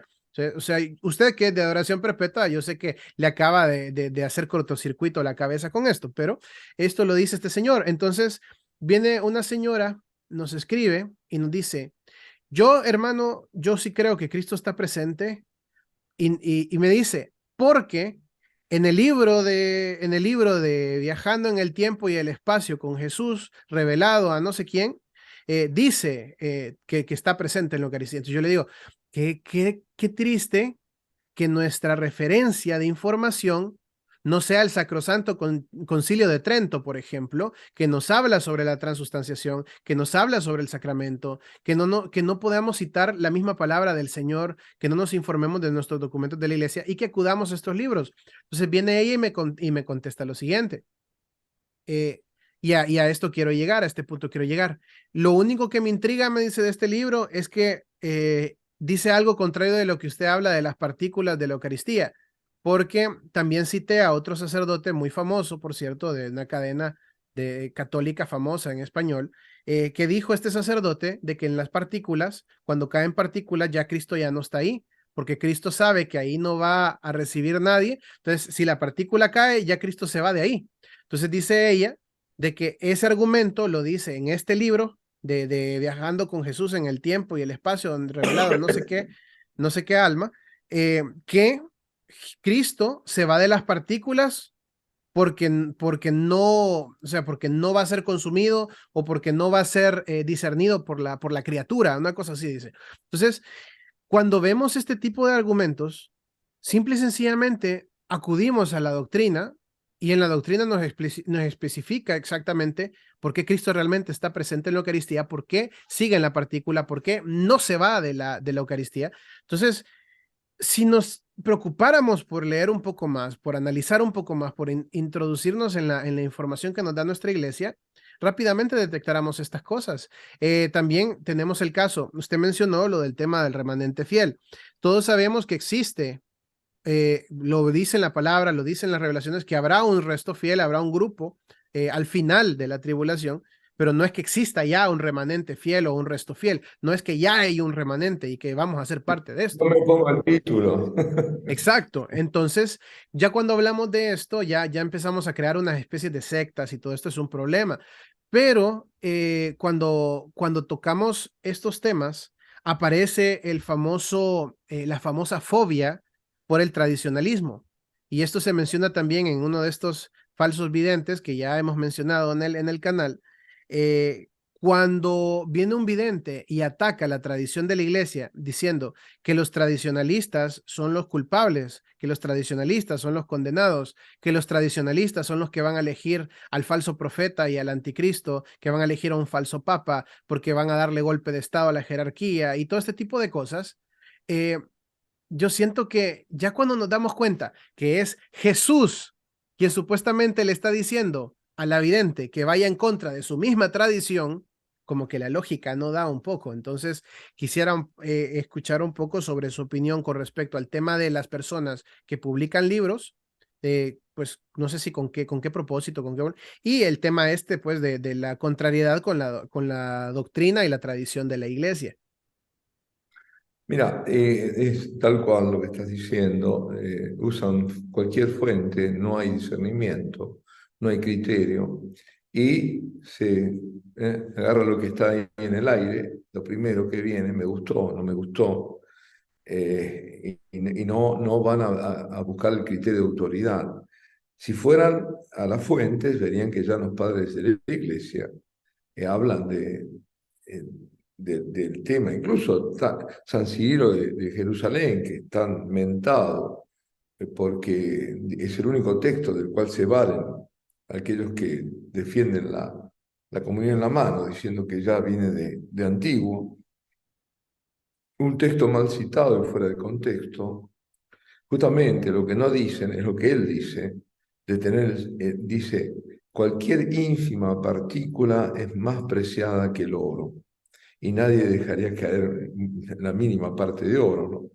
O sea, usted que es de adoración perpetua, yo sé que le acaba de hacer cortocircuito la cabeza con esto, pero esto lo dice este señor. Entonces, viene una señora, nos escribe y nos dice, yo, hermano, yo sí creo que Cristo está presente y me dice, porque en el libro de Viajando en el tiempo y el espacio con Jesús revelado a no sé quién, dice que está presente en la Eucaristía. Entonces yo le digo, qué triste que nuestra referencia de información no sea el Sacrosanto Concilio de Trento, por ejemplo, que nos habla sobre la transustanciación, que nos habla sobre el sacramento, que no podamos citar la misma palabra del Señor, que no nos informemos de nuestros documentos de la iglesia y que acudamos a estos libros. Entonces viene ella y me contesta lo siguiente. Y a esto quiero llegar, a este punto quiero llegar. Lo único que me intriga, me dice de este libro, es que dice algo contrario de lo que usted habla de las partículas de la Eucaristía, porque también cité a otro sacerdote muy famoso, por cierto, de una cadena católica famosa en español, que dijo este sacerdote de que en las partículas, cuando caen partículas, ya Cristo ya no está ahí, porque Cristo sabe que ahí no va a recibir nadie. Entonces, si la partícula cae, ya Cristo se va de ahí. Entonces dice ella de que ese argumento lo dice en este libro de Viajando con Jesús en el tiempo y el espacio, donde revelado no sé qué alma, que Cristo se va de las partículas porque no, o sea, porque no va a ser consumido o porque no va a ser discernido por la criatura, una cosa así dice. Entonces, cuando vemos este tipo de argumentos, simple y sencillamente acudimos a la doctrina y en la doctrina nos especifica exactamente por qué Cristo realmente está presente en la Eucaristía, por qué sigue en la partícula, por qué no se va de la Eucaristía. Entonces, si nos preocupáramos por leer un poco más, por analizar un poco más, por introducirnos en la información que nos da nuestra iglesia, rápidamente detectáramos estas cosas. También tenemos el caso, usted mencionó lo del tema del remanente fiel. Todos sabemos que existe, lo dice en la palabra, lo dice en las revelaciones, que habrá un resto fiel, habrá un grupo al final de la tribulación, pero no es que exista ya un remanente fiel o un resto fiel, no es que ya hay un remanente y que vamos a ser parte de No esto. me pongo el título. Exacto. Entonces, ya cuando hablamos de esto, ya empezamos a crear unas especies de sectas y todo esto es un problema. Pero cuando tocamos estos temas, aparece la famosa fobia por el tradicionalismo. Y esto se menciona también en uno de estos falsos videntes que ya hemos mencionado en el canal. eh, Cuando viene un vidente y ataca la tradición de la iglesia diciendo que los tradicionalistas son los culpables, que los tradicionalistas son los condenados, que los tradicionalistas son los que van a elegir al falso profeta y al anticristo, que van a elegir a un falso papa porque van a darle golpe de estado a la jerarquía y todo este tipo de cosas. eh, yo siento que ya cuando nos damos cuenta que es Jesús quien supuestamente le está diciendo a la vidente que vaya en contra de su misma tradición, como que la lógica no da un poco. Entonces, quisiera escuchar un poco sobre su opinión con respecto al tema de las personas que publican libros, pues no sé si con qué propósito, y el tema este, pues, de la contrariedad con la doctrina y la tradición de la iglesia. Mira, es tal cual lo que estás diciendo. Usan cualquier fuente, no hay discernimiento, no hay criterio, y se agarra lo que está ahí en el aire, lo primero que viene, me gustó, no me gustó, y no van a buscar el criterio de autoridad. Si fueran a las fuentes, verían que ya los padres de la iglesia hablan eh, del tema. Incluso San Cirilo de Jerusalén, que es tan mentado, porque es el único texto del cual se valen aquellos que defienden la comunión en la mano, diciendo que ya viene de antiguo. Un texto mal citado y fuera de contexto. Justamente lo que no dicen es lo que él dice, dice, cualquier ínfima partícula es más preciada que el oro, y nadie dejaría caer la mínima parte de oro, ¿no?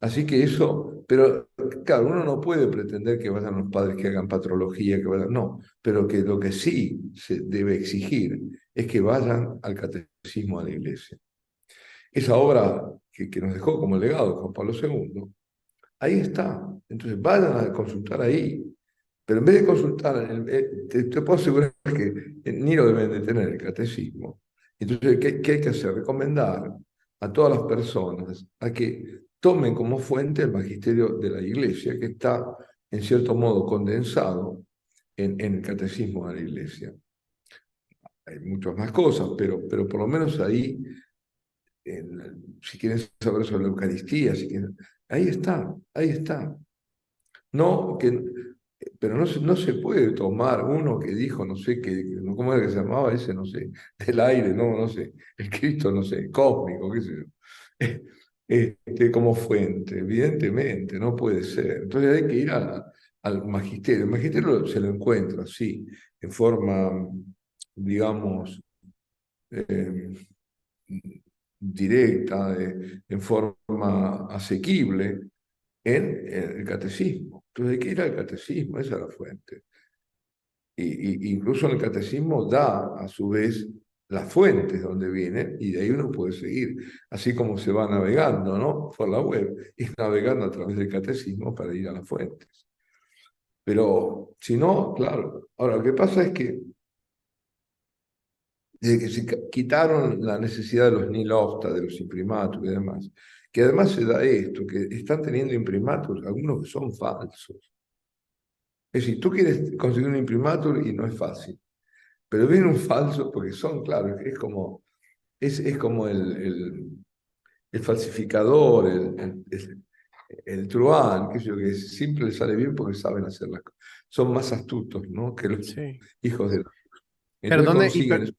Así que eso, pero claro, uno no puede pretender que vayan los padres que hagan patrología, que vayan, no, pero que lo que sí se debe exigir es que vayan al catecismo de la iglesia. Esa obra que nos dejó como legado Juan Pablo II, ahí está. Entonces vayan a consultar ahí. Pero en vez de consultar, te puedo asegurar que ni lo deben de tener el catecismo. Entonces, ¿qué hay que hacer? Recomendar a todas las personas a que tomen como fuente el magisterio de la Iglesia, que está en cierto modo condensado en el catecismo de la Iglesia. Hay muchas más cosas, pero por lo menos ahí, si quieren saber sobre la Eucaristía, si quieren, ahí está, ahí está. No, pero no se puede tomar uno que dijo, no sé, ¿cómo era que se llamaba ese? No sé, del aire, no sé, el Cristo, no sé, cósmico, qué sé yo. Como fuente, evidentemente, no puede ser. Entonces hay que ir al magisterio. El magisterio se lo encuentra, sí, en forma, digamos, eh, directa, en forma asequible en el catecismo. Entonces hay que ir al catecismo, esa es la fuente. Incluso en el catecismo da a su vez las fuentes donde viene y de ahí uno puede seguir, así como se va navegando, ¿no? Por la web y navegando a través del catecismo para ir a las fuentes. Pero si no, claro. Ahora, lo que pasa es que desde que se quitaron la necesidad de los niloftas, de los imprimatur y demás, que además se da esto, que están teniendo imprimatur, algunos que son falsos. Es decir, tú quieres conseguir un imprimatur y no es fácil, pero viene un falso porque son, claro, es como el falsificador, el truán, que yo, que siempre le sale bien porque saben hacer las cosas. Son más astutos, ¿no? Que los Sí. hijos de... Entonces Perdone, consiguen...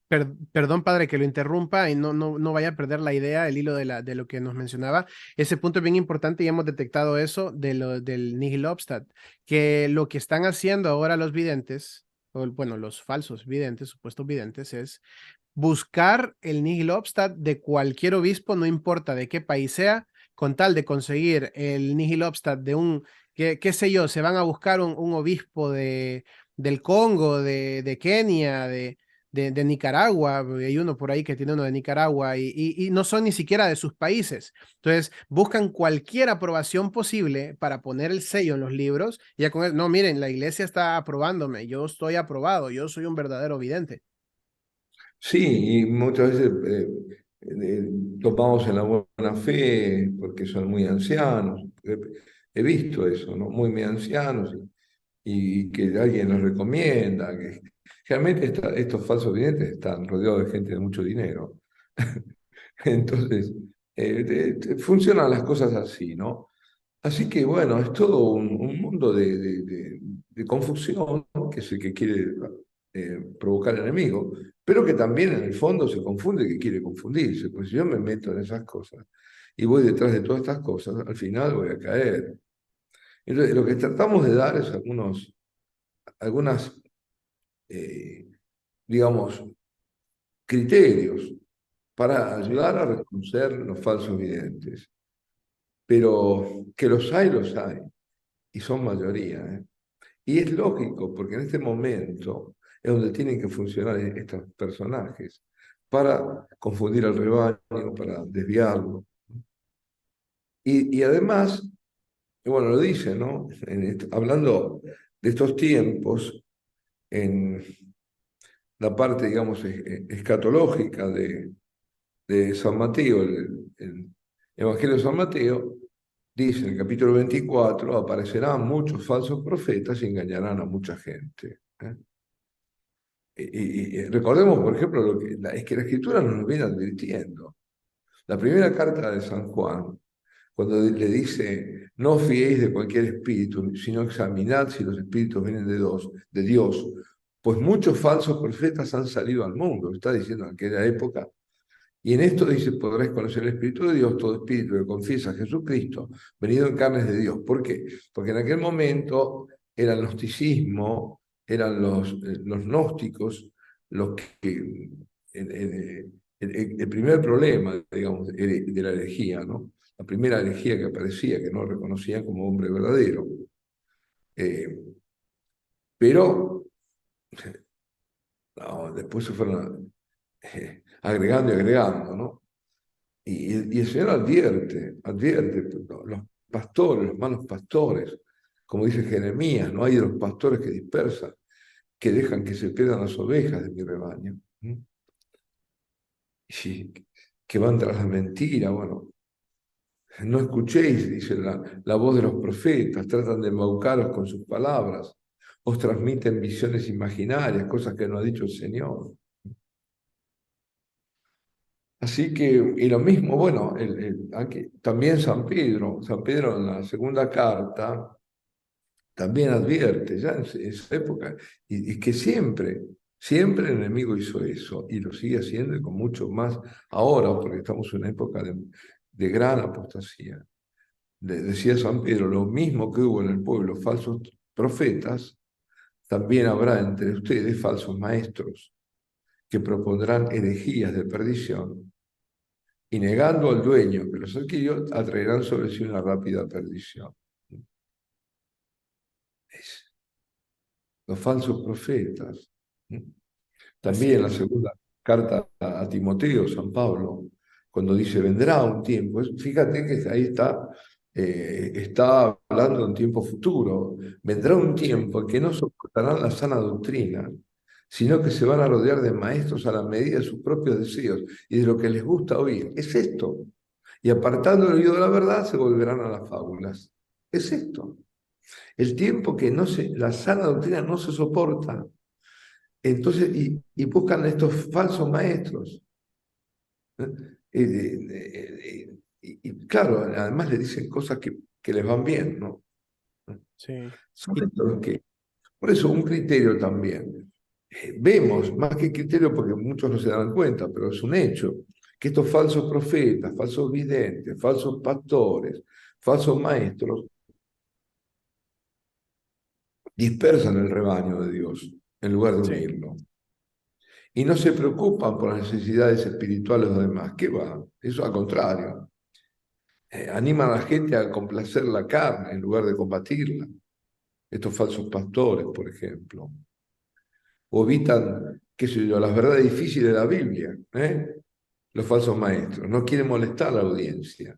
perdón, padre, que lo interrumpa y no vaya a perder la idea, el hilo de lo que nos mencionaba. Ese punto es bien importante y hemos detectado eso del nihil obstat, que lo que están haciendo ahora los videntes, o bueno, los falsos videntes, supuestos videntes, es buscar el nihil obstat de cualquier obispo, no importa de qué país sea, con tal de conseguir el nihil obstat de qué sé yo, se van a buscar un obispo del Congo, de Kenia, de Nicaragua, hay uno por ahí que tiene uno de Nicaragua y no son ni siquiera de sus países. Entonces, buscan cualquier aprobación posible para poner el sello en los libros y ya con no, miren, la iglesia está aprobándome, yo estoy aprobado, yo soy un verdadero vidente. Sí, y muchas veces topamos en la buena fe porque son muy ancianos. He visto eso, ¿no? Muy ancianos y que alguien los recomienda. Que, realmente estos falsos videntes están rodeados de gente de mucho dinero. Entonces, funcionan las cosas así, ¿no? Así que bueno, es todo un mundo de confusión, que es el que quiere provocar enemigo, pero que también en el fondo se confunde que quiere confundirse. Pues si yo me meto en esas cosas y voy detrás de todas estas cosas, al final voy a caer. Entonces, lo que tratamos de dar es algunas, eh, digamos, criterios para Sí. ayudar a reconocer los falsos videntes. Pero que los hay, y son mayoría, ¿eh? Y es lógico, porque en este momento es donde tienen que funcionar estos personajes para confundir al rebaño, para desviarlo. Y además, bueno, lo dice, ¿no? Hablando de estos tiempos, en la parte, digamos, escatológica de San Mateo, el Evangelio de San Mateo, dice en el capítulo 24, aparecerán muchos falsos profetas y engañarán a mucha gente. ¿Eh? Y recordemos, por ejemplo, es que la Escritura nos viene advirtiendo. La primera carta de San Juan, cuando le dice, no os fiéis de cualquier espíritu, sino examinad si los espíritus vienen de Dios, pues muchos falsos profetas han salido al mundo, está diciendo en aquella época. Y en esto dice, podréis conocer el Espíritu de Dios, todo espíritu que confiesa a Jesucristo, venido en carnes de Dios. ¿Por qué? Porque en aquel momento era el gnosticismo, eran los gnósticos, los que, el primer problema, digamos, de la herejía, ¿no? La primera herejía que aparecía, que no reconocían como hombre verdadero. Eh, pero no, después se fueron agregando y agregando, ¿no? Y el Señor advierte, los pastores, los malos pastores, como dice Jeremías, no hay de los pastores que dispersan, que dejan que se pierdan las ovejas de mi rebaño. ¿Mm? Y que van tras la mentira, bueno, no escuchéis, dice la voz de los profetas, tratan de embaucaros con sus palabras, os transmiten visiones imaginarias, cosas que no ha dicho el Señor. Así que, y lo mismo, bueno, aquí, también San Pedro en la segunda carta también advierte, ya en esa época, y que siempre el enemigo hizo eso, y lo sigue haciendo y con mucho más ahora, porque estamos en una época de gran apostasía. Decía San Pedro, lo mismo que hubo en el pueblo falsos profetas, también habrá entre ustedes falsos maestros que propondrán herejías de perdición y negando al dueño que los adquirió, atraerán sobre sí una rápida perdición. Los falsos profetas. Así También la es. segunda carta a Timoteo, San Pablo, cuando dice, vendrá un tiempo, fíjate que ahí está hablando de un tiempo futuro, vendrá un Sí, tiempo en que no soportarán la sana doctrina, sino que se van a rodear de maestros a la medida de sus propios deseos y de lo que les gusta oír. Es esto. Y apartando el oído de la verdad, se volverán a las fábulas. Es esto. El tiempo que la sana doctrina no se soporta. Entonces, y buscan estos falsos maestros. ¿Eh? Y claro, además le dicen cosas que les van bien, ¿no? sí, Son estos los que, por eso un criterio también. Vemos, más que criterio porque muchos no se dan cuenta, pero es un hecho, que estos falsos profetas, falsos videntes, falsos pastores, falsos maestros, dispersan el rebaño de Dios en lugar de sí, unirlo. Y no se preocupan por las necesidades espirituales de los demás. ¿Qué va? Eso al contrario. Animan a la gente a complacer la carne en lugar de combatirla. Estos falsos pastores, por ejemplo. O evitan, qué sé yo, las verdades difíciles de la Biblia. Los falsos maestros. No quieren molestar a la audiencia.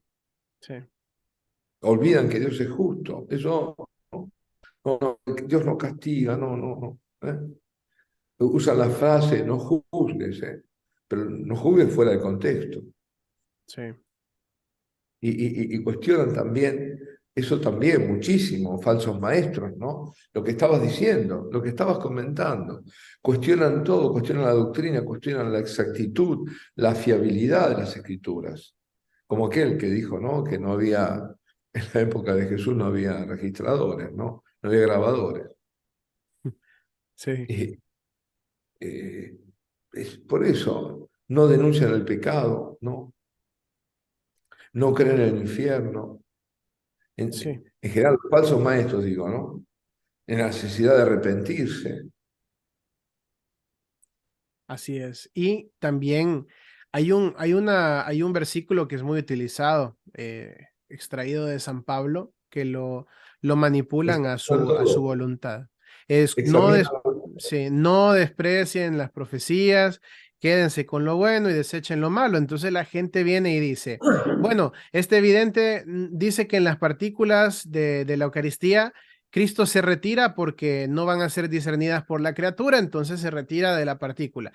sí, Olvidan que Dios es justo. Eso, Dios no castiga, no. ¿Eh? Usan la frase, no juzgues, pero no juzgues fuera de contexto. sí, Y cuestionan también, eso también muchísimo, falsos maestros, ¿no? Lo que estabas diciendo, lo que estabas comentando. Cuestionan todo, cuestionan la doctrina, cuestionan la exactitud, la fiabilidad de las escrituras. Como aquel que dijo, ¿no? Que no había, en la época de Jesús no había registradores, ¿no? No había grabadores. sí, Y, eh, es por eso no denuncian el pecado, ¿no? No creen en el infierno. sí, En general, los falsos maestros, digo, ¿no? En la necesidad de arrepentirse. así es. Y también hay un versículo que es muy utilizado, extraído de San Pablo, que lo Es manipulan a todo. su voluntad. Es Examina. sí, no desprecien las profecías, quédense con lo bueno y desechen lo malo. Entonces la gente viene y dice, bueno, este evidente dice que en las partículas de la Eucaristía, Cristo se retira porque no van a ser discernidas por la criatura, entonces se retira de la partícula.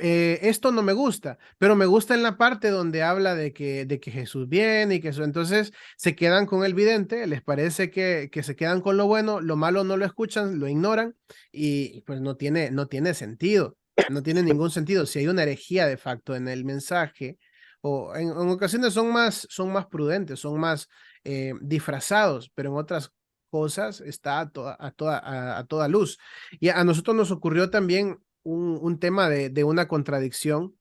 Esto no me gusta, pero me gusta en la parte donde habla de que Jesús viene y que eso. Entonces se quedan con el vidente, les parece que se quedan con lo bueno, lo malo no lo escuchan, lo ignoran y pues no tiene sentido, no tiene ningún sentido. Si hay una herejía de facto en el mensaje, o en ocasiones son más prudentes, son más disfrazados, pero en otras cosas está a toda luz. Y a nosotros nos ocurrió también un tema de una contradicción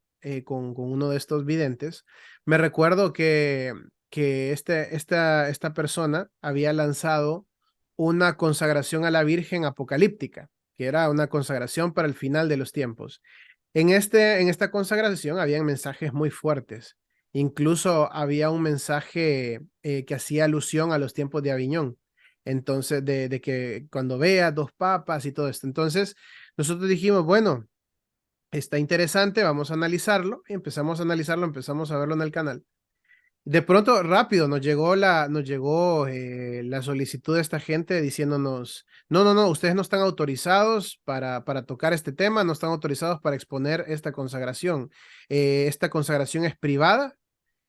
con uno de estos videntes. Me recuerdo que esta persona había lanzado una consagración a la Virgen apocalíptica, que era una consagración para el final de los tiempos. En esta consagración habían mensajes muy fuertes. Incluso había un mensaje que hacía alusión a los tiempos de Aviñón. Entonces, de que cuando vea dos papas y todo esto. Entonces, nosotros dijimos, bueno, está interesante, vamos a analizarlo. Y empezamos a analizarlo, empezamos a verlo en el canal. De pronto, rápido, nos llegó la solicitud de esta gente diciéndonos, no, ustedes no están autorizados para tocar este tema, no están autorizados para exponer esta consagración. Esta consagración es privada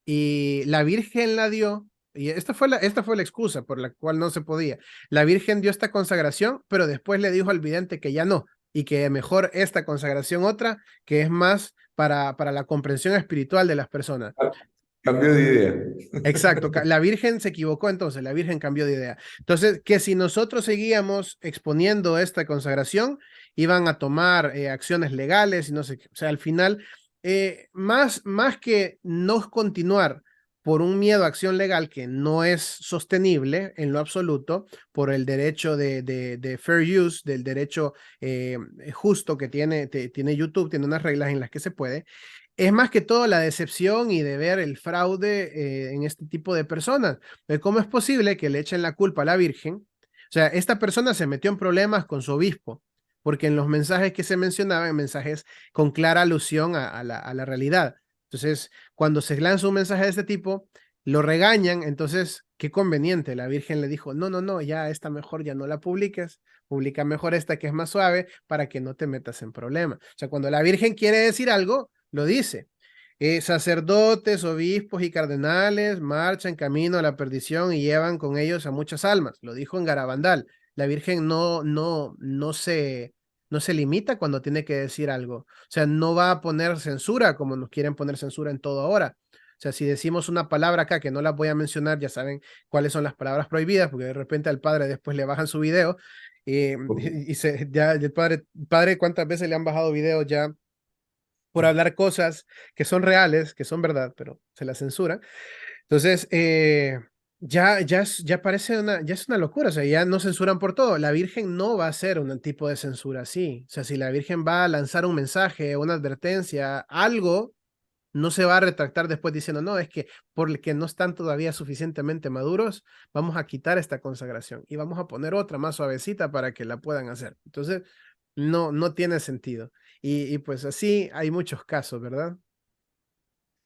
y la Virgen la dio, y esta fue la excusa por la cual no se podía. La Virgen dio esta consagración, pero después le dijo al vidente que ya no, y que mejor esta consagración otra, que es más para la comprensión espiritual de las personas. Cambió de idea. Exacto, la Virgen se equivocó entonces, la Virgen cambió de idea. Entonces, que si nosotros seguíamos exponiendo esta consagración, iban a tomar acciones legales y no sé qué. O sea, al final, más que no continuar por un miedo a acción legal que no es sostenible en lo absoluto, por el derecho de fair use, del derecho justo que tiene YouTube, tiene unas reglas en las que se puede, es más que todo la decepción y de ver el fraude en este tipo de personas. ¿Cómo es posible que le echen la culpa a la Virgen? O sea, esta persona se metió en problemas con su obispo, porque en los mensajes que se mencionaban, mensajes con clara alusión a la realidad. Entonces, cuando se lanza un mensaje de este tipo, lo regañan, entonces, qué conveniente. La Virgen le dijo, no, ya esta mejor ya no la publiques, publica mejor esta que es más suave para que no te metas en problemas. O sea, cuando la Virgen quiere decir algo, lo dice. Sacerdotes, obispos y cardenales marchan camino a la perdición y llevan con ellos a muchas almas. Lo dijo en Garabandal. La Virgen no se limita cuando tiene que decir algo. O sea, no va a poner censura como nos quieren poner censura en todo ahora. O sea, si decimos una palabra acá que no la voy a mencionar, ya saben cuáles son las palabras prohibidas, porque de repente al padre después le bajan su video ya el padre, ¿cuántas veces le han bajado videos ya por hablar cosas que son reales, que son verdad, pero se la censuran? Entonces, ya parece ya es una locura, o sea, ya no censuran por todo. La Virgen no va a hacer un tipo de censura así. O sea, si la Virgen va a lanzar un mensaje, una advertencia, algo, no se va a retractar después diciendo, no, es que porque no están todavía suficientemente maduros, vamos a quitar esta consagración y vamos a poner otra más suavecita para que la puedan hacer. Entonces, no tiene sentido. Pues así hay muchos casos, ¿verdad?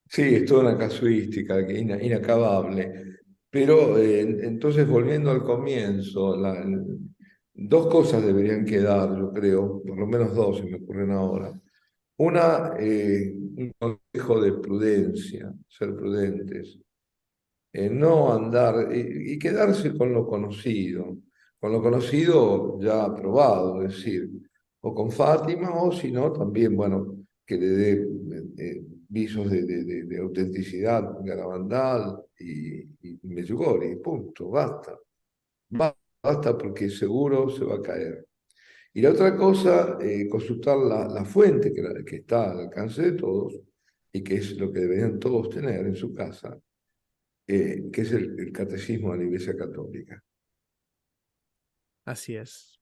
Sí, es toda una casuística que inacabable. Pero entonces, volviendo al comienzo, dos cosas deberían quedar, yo creo, por lo menos dos se me ocurren ahora. Una, un consejo de prudencia, ser prudentes, no andar y quedarse con lo conocido ya probado, es decir, o con Fátima o si no, también, bueno, que le dé visos de autenticidad, Garabandal y Medjugorje, punto, basta, basta porque seguro se va a caer. Y la otra cosa, consultar la fuente que está al alcance de todos y que es lo que deberían todos tener en su casa, que es el catecismo de la Iglesia Católica. Así es,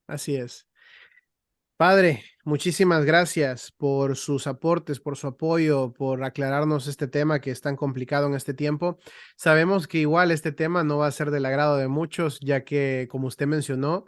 así es. Padre, muchísimas gracias por sus aportes, por su apoyo, por aclararnos este tema que es tan complicado en este tiempo. Sabemos que igual este tema no va a ser del agrado de muchos, ya que, como usted mencionó,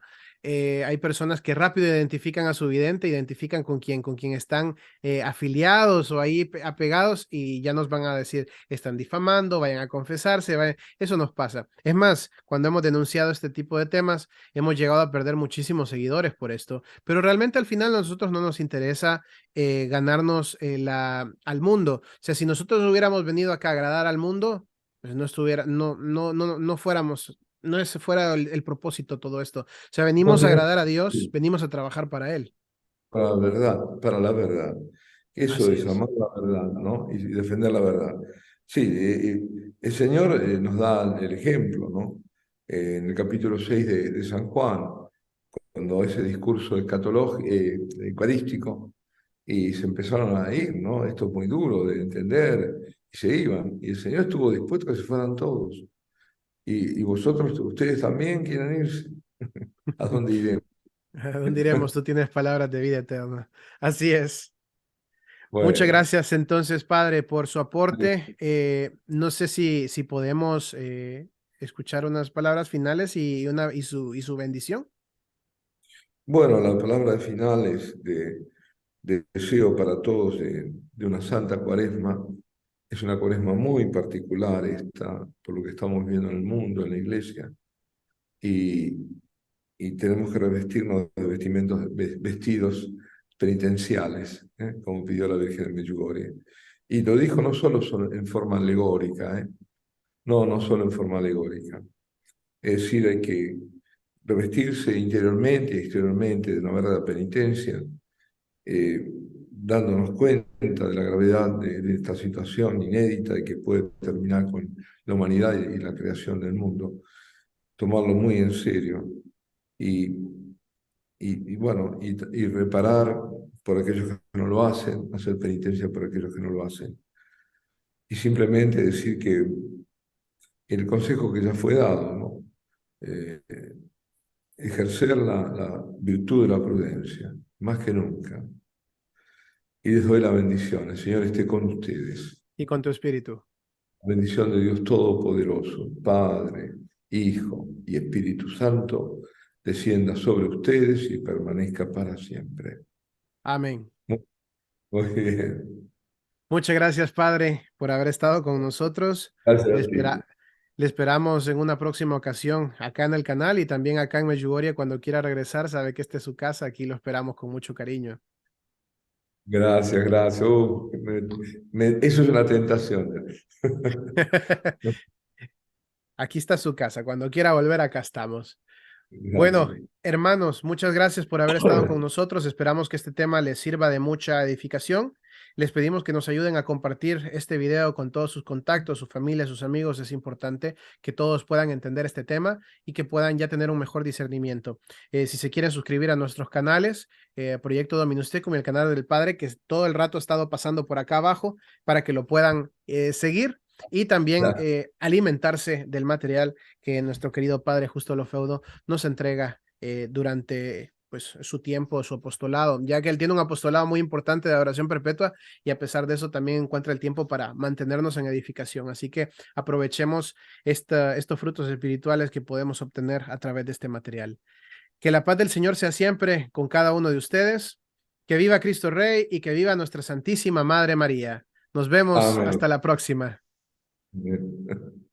hay personas que rápido identifican a su vidente, identifican con quién están afiliados o ahí apegados y ya nos van a decir, están difamando, vayan a confesarse, eso nos pasa. Es más, cuando hemos denunciado este tipo de temas, hemos llegado a perder muchísimos seguidores por esto, pero realmente al final a nosotros no nos interesa ganarnos al mundo. O sea, si nosotros hubiéramos venido acá a agradar al mundo, pues no fuéramos, no ese fuera el propósito todo esto. O sea, No venimos a tenemos agradar a Dios, venimos a trabajar para Él. para la verdad, para la verdad. Eso Así es es. amar la verdad, ¿no? Y defender la verdad. Sí, el Señor nos da el ejemplo, ¿no? En el capítulo 6 de San Juan, cuando ese discurso eucarístico, y se empezaron a ir, ¿no? Esto es muy duro de entender, y se iban. Y el Señor estuvo dispuesto a que se fueran todos. Y vosotros, ustedes también quieren irse. ¿A dónde iremos? Diremos, tú tienes palabras de vida eterna. Así es. Muchas Bueno, gracias entonces, Padre, por su aporte. No sé si podemos escuchar unas palabras finales y su bendición. bueno, la palabra final es de deseo para todos de una santa cuaresma. Es una cuaresma muy particular esta, por lo que estamos viendo en el mundo, en la iglesia, y, y tenemos que revestirnos de vestidos penitenciales, como pidió la Virgen de Medjugorje. Y lo dijo no solo en forma alegórica, no, no solo en forma alegórica. Es decir, hay que revestirse interiormente y exteriormente de una verdadera penitencia, dándonos cuenta de la gravedad de esta situación inédita y que puede terminar con la humanidad y la creación del mundo, tomarlo muy en serio y, bueno, y reparar por aquellos que no lo hacen, hacer penitencia por aquellos que no lo hacen. Y simplemente decir que el consejo que ya fue dado, ¿no? Eh, ejercer la virtud de la prudencia, más que nunca. Y les doy la bendición. El Señor esté con ustedes. Y con tu espíritu. Bendición de Dios Todopoderoso, Padre, Hijo y Espíritu Santo, descienda sobre ustedes y permanezca para siempre. Amén. Muy muy bien. Muchas gracias, Padre, por haber estado con nosotros. Le, Gracias a ti. espera- Le esperamos en una próxima ocasión acá en el canal y también acá en Medjugorje cuando quiera regresar. Sabe que esta es su casa. Aquí lo esperamos con mucho cariño. Gracias, gracias. Eso es una tentación. Aquí está su casa. Cuando quiera volver, acá estamos. Bueno, Gracias. hermanos, muchas gracias por haber estado con nosotros. Esperamos que este tema les sirva de mucha edificación. Les pedimos que nos ayuden a compartir este video con todos sus contactos, su familia, sus amigos. Es importante que todos puedan entender este tema y que puedan ya tener un mejor discernimiento. Si se quieren suscribir a nuestros canales, Proyecto Dominus Tecum y el canal del Padre, que todo el rato ha estado pasando por acá abajo, para que lo puedan seguir y también Gracias. alimentarse del material que nuestro querido Padre Justo Lofeudo nos entrega durante pues, su tiempo, su apostolado, ya que él tiene un apostolado muy importante de adoración perpetua y a pesar de eso también encuentra el tiempo para mantenernos en edificación. Así que aprovechemos estos frutos espirituales que podemos obtener a través de este material. Que la paz del Señor sea siempre con cada uno de ustedes. Que viva Cristo Rey y que viva nuestra Santísima Madre María. Nos vemos Amén. hasta la próxima. Amén.